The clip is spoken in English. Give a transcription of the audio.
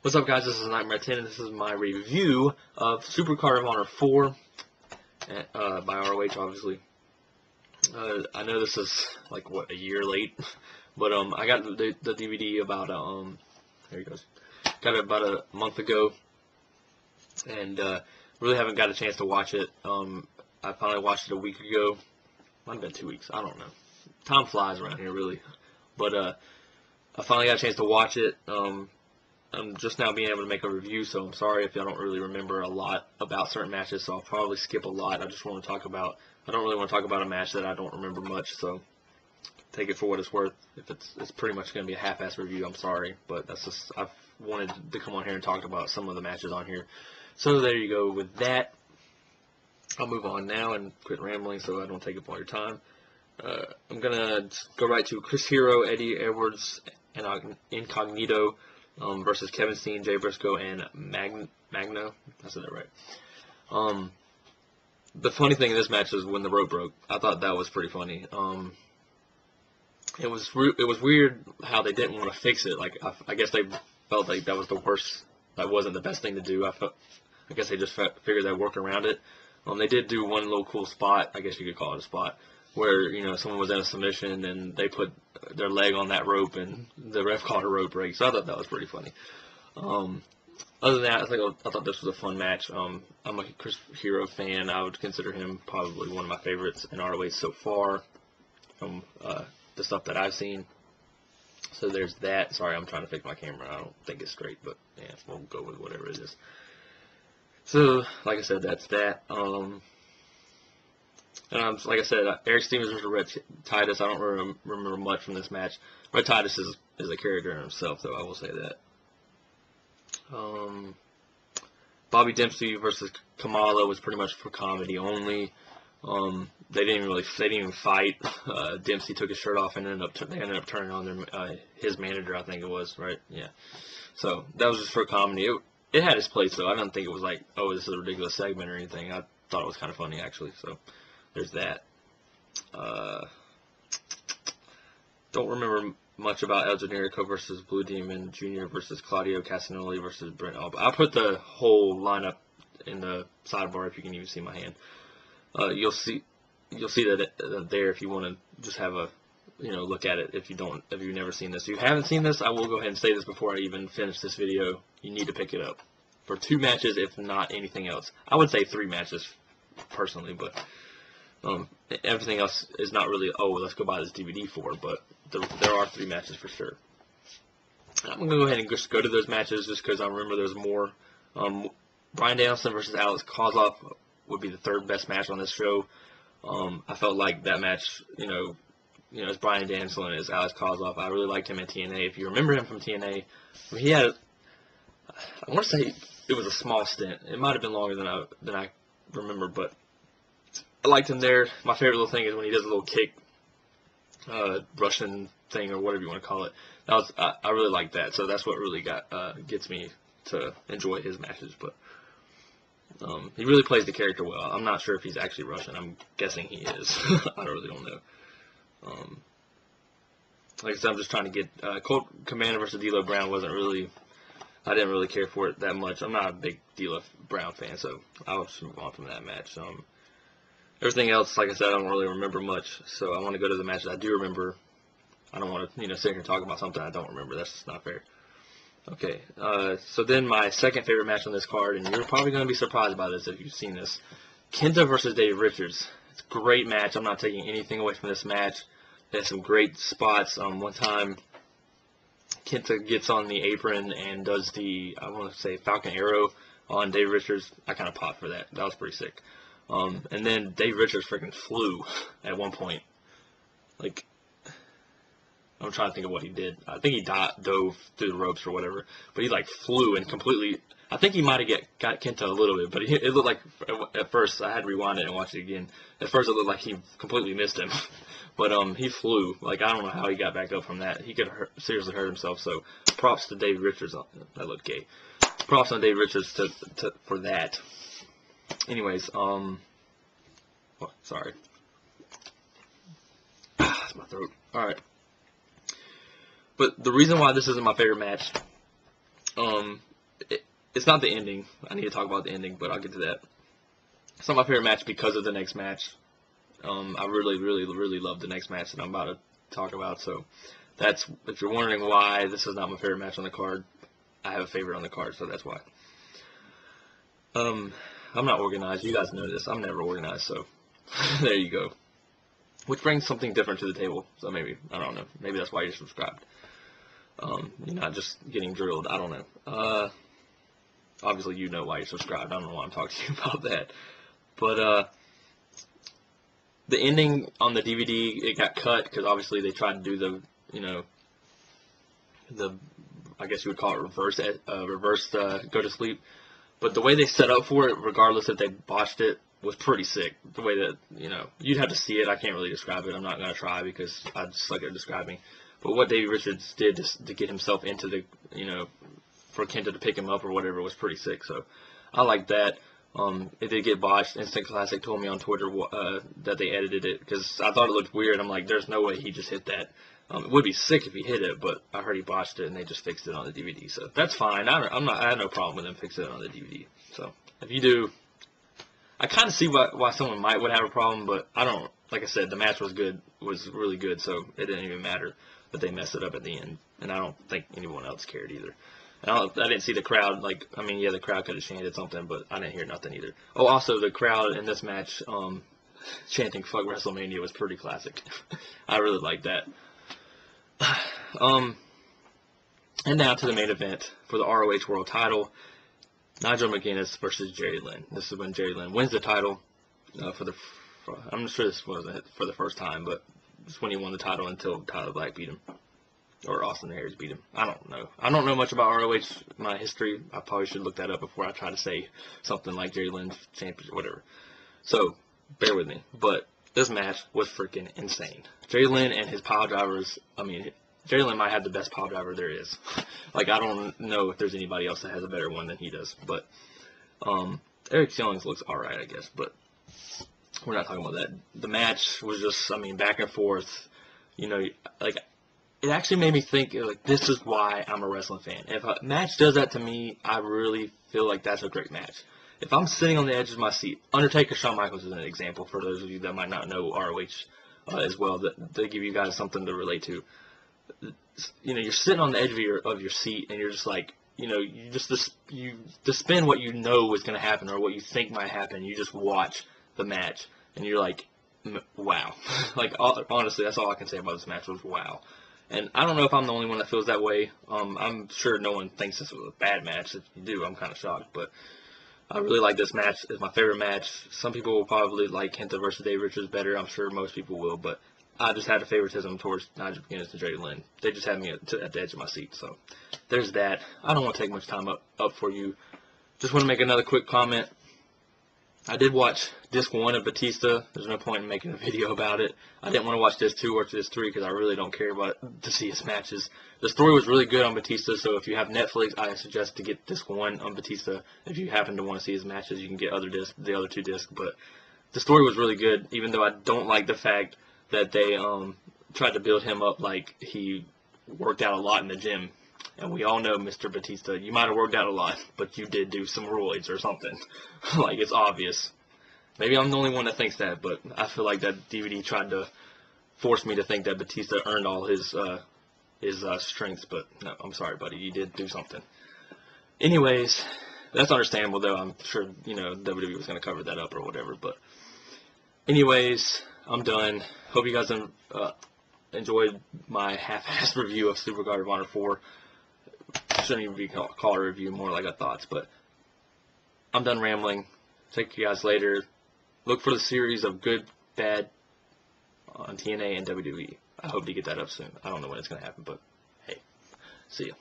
What's up, guys? This is Nightmare 10, and this is my review of Supercard of Honor 4 by ROH, obviously. I know this is, like, what, a year late? But, I got the DVD about, there he goes. Got it about a month ago, and, really haven't got a chance to watch it. I finally watched it a week ago. Might have been 2 weeks. I don't know. Time flies around here, really. But, I finally got a chance to watch it. I'm just now being able to make a review, so I'm sorry if I don't really remember a lot about certain matches, so I'll probably skip a lot. I just want to talk about, I don't really want to talk about a match that I don't remember much, so take it for what it's worth. If it's pretty much going to be a half-ass review, I'm sorry, but that's just, I've wanted to come on here and talk about some of the matches on here. So there you go with that. I'll move on now and quit rambling so I don't take up all your time. I'm going to go right to Chris Hero, Eddie Edwards, and Incognito. Versus Kevin Steen, Jay Briscoe, and Magno. I said that right. The funny thing in this match is when the rope broke. I thought that was pretty funny. It was weird how they didn't want to fix it. Like I guess they felt like that was the worst. That wasn't the best thing to do. I guess they just figured they'd work around it. They did do one little cool spot. I guess you could call it a spot, where, you know, someone was in a submission and they put their leg on that rope and the ref called a rope break. So I thought that was pretty funny. Other than that, I thought this was a fun match. I'm a Chris Hero fan. I would consider him probably one of my favorites in ROH so far from the stuff that I've seen. So there's that. Sorry, I'm trying to fix my camera. I don't think it's straight, but yeah, we'll go with whatever it is. So, like I said, that's that. And like I said, Erick Stevens versus Rhett Titus. I don't remember much from this match. Rhett Titus is a character in himself, though. I will say that. Bobby Dempsey versus Kamala was pretty much for comedy only. They didn't even fight. Dempsey took his shirt off and they ended up turning on his manager, I think it was, right? Yeah. So that was just for comedy. It had its place, though. I don't think it was like, oh, this is a ridiculous segment or anything. I thought it was kind of funny, actually. So there's that. Don't remember much about El Generico versus Blue Demon Jr. versus Claudio Castagnoli versus Brent. I'll put the whole lineup in the sidebar if you can even see my hand. You'll see that there if you want to just have a look at it. If you've never seen this, if you haven't seen this, I will go ahead and say this before I even finish this video. You need to pick it up for 2 matches, if not anything else. I would say 3 matches personally, but everything else is not really, oh, let's go buy this DVD for, but there are 3 matches for sure. I'm going to go ahead and just go to those matches just because I remember there's more. Bryan Danielson versus Alex Koslov would be the 3rd best match on this show. I felt like that match, as Bryan Danielson as Alex Koslov. I really liked him in TNA. If you remember him from TNA, he had, I want to say it was a small stint. It might have been longer than I remember, but I liked him there. My favorite little thing is when he does a little kick, Russian thing or whatever you want to call it. I really like that. So that's what really gets me to enjoy his matches. But he really plays the character well. I'm not sure if he's actually Russian. I'm guessing he is. I really don't know. Like I said, I'm just trying to get Colt Cabana versus D'Lo Brown. I didn't really care for it that much. I'm not a big D'Lo Brown fan, so I'll just move on from that match. Everything else, like I said, I don't really remember much, so I want to go to the matches I do remember. I don't want to, sit here and talk about something I don't remember. That's just not fair. Okay, so then my second favorite match on this card, and you're probably going to be surprised by this if you've seen this. KENTA versus Davey Richards. It's a great match. I'm not taking anything away from this match. It has some great spots. One time, KENTA gets on the apron and does the, I want to say, Falcon Arrow on Davey Richards. I kind of popped for that. That was pretty sick. And then Davey Richards freaking flew at one point. Like, I'm trying to think of what he did. I think he dove through the ropes or whatever. But he, like, flew and completely, I think he might have got KENTA a little bit. But it looked like, at first, I had to rewind it and watch it again. At first, it looked like he completely missed him. But he flew. Like, I don't know how he got back up from that. He could seriously hurt himself. So, props to Davey Richards. That looked gay. Props on Davey Richards for that. Anyways, sorry. That's my throat. Alright. But the reason why this isn't my favorite match, it's not the ending. I need to talk about the ending, but I'll get to that. It's not my favorite match because of the next match. I really love the next match that I'm about to talk about. So that's, if you're wondering why this is not my favorite match on the card, I have a favorite on the card, so that's why. I'm not organized. You guys know this. I'm never organized, so there you go. Which brings something different to the table. So maybe, I don't know. Maybe that's why you're subscribed. You're not just getting drilled. I don't know. Obviously, you know why you're subscribed. I don't know why I'm talking to you about that. But the ending on the DVD, it got cut because obviously they tried to do the, you know, the, I guess you would call it reverse go to sleep. But the way they set up for it, regardless if they botched it, was pretty sick. The way that, you know, you'd have to see it. I can't really describe it. I'm not going to try because I just suck at describing. But what Davey Richards did to get himself into the, you know, for Kenta to pick him up or whatever was pretty sick. So I like that. It did get botched. Instant Classic told me on Twitter that they edited it because I thought it looked weird. I'm like, there's no way he just hit that. It would be sick if he hit it, but I heard he botched it and they just fixed it on the DVD. So that's fine. I have no problem with them fixing it on the DVD. So if you do, I kind of see why someone would have a problem, but I don't. Like I said, the match was good, was really good, so it didn't even matter that they messed it up at the end. And I don't think anyone else cared either. I didn't see the crowd, like, I mean, yeah, the crowd could have chanted something, but I didn't hear nothing either. Oh, also, the crowd in this match chanting "Fuck WrestleMania" was pretty classic. I really liked that. And now to the main event for the ROH World Title, Nigel McGuinness versus Jerry Lynn. This is when Jerry Lynn wins the title I'm not sure this wasn't for the first time, but it's when he won the title until Tyler Black beat him. Or Austin Aries beat him. I don't know. I don't know much about ROH, my history. I probably should look that up before I try to say something like Jerry Lynn's championship, whatever. So, bear with me. But this match was freaking insane. Jerry Lynn and his pile drivers, I mean, Jerry Lynn might have the best pile driver there is. Like, I don't know if there's anybody else that has a better one than he does. But, Erick Young's looks alright, I guess. But, we're not talking about that. The match was just, I mean, back and forth. You know, like, it actually made me think, like, this is why I'm a wrestling fan. If a match does that to me, I really feel like that's a great match. If I'm sitting on the edge of my seat, Undertaker, Shawn Michaels is an example for those of you that might not know ROH as well, that they give you guys something to relate to. You know, you're sitting on the edge of your seat, and you're just like, you know, you suspend what you know is going to happen or what you think might happen. You just watch the match, and you're like, wow. Like, honestly, that's all I can say about this match was wow. And I don't know if I'm the only one that feels that way. I'm sure no one thinks this was a bad match. If you do, I'm kind of shocked. But I really like this match. It's my favorite match. Some people will probably like Kenta versus Davey Richards better. I'm sure most people will. But I just had a favoritism towards Nigel McGuinness and Jerry Lynn. They just had me at the edge of my seat. So there's that. I don't want to take much time up for you. Just want to make another quick comment. I did watch Disc 1 of Batista. There's no point in making a video about it. I didn't want to watch Disc 2 or Disc 3 because I really don't care to see his matches. The story was really good on Batista, so if you have Netflix, I suggest to get Disc 1 on Batista. If you happen to want to see his matches, you can get the other two discs. But the story was really good, even though I don't like the fact that they tried to build him up like he worked out a lot in the gym. And we all know, Mr. Batista, you might have worked out a lot, but you did do some roids or something. Like, it's obvious. Maybe I'm the only one that thinks that, but I feel like that DVD tried to force me to think that Batista earned all his strengths, but no, I'm sorry, buddy, you did do something. Anyways, that's understandable, though. I'm sure, you know, WWE was going to cover that up or whatever, but anyways, I'm done. Hope you guys enjoyed my half-assed review of Supercard of Honor 4. Shouldn't even be called a review, more like a thoughts, but I'm done rambling. Take you guys later. Look for the series of Good, Bad on TNA and WWE. I hope to get that up soon. I don't know when it's going to happen, but hey, see ya.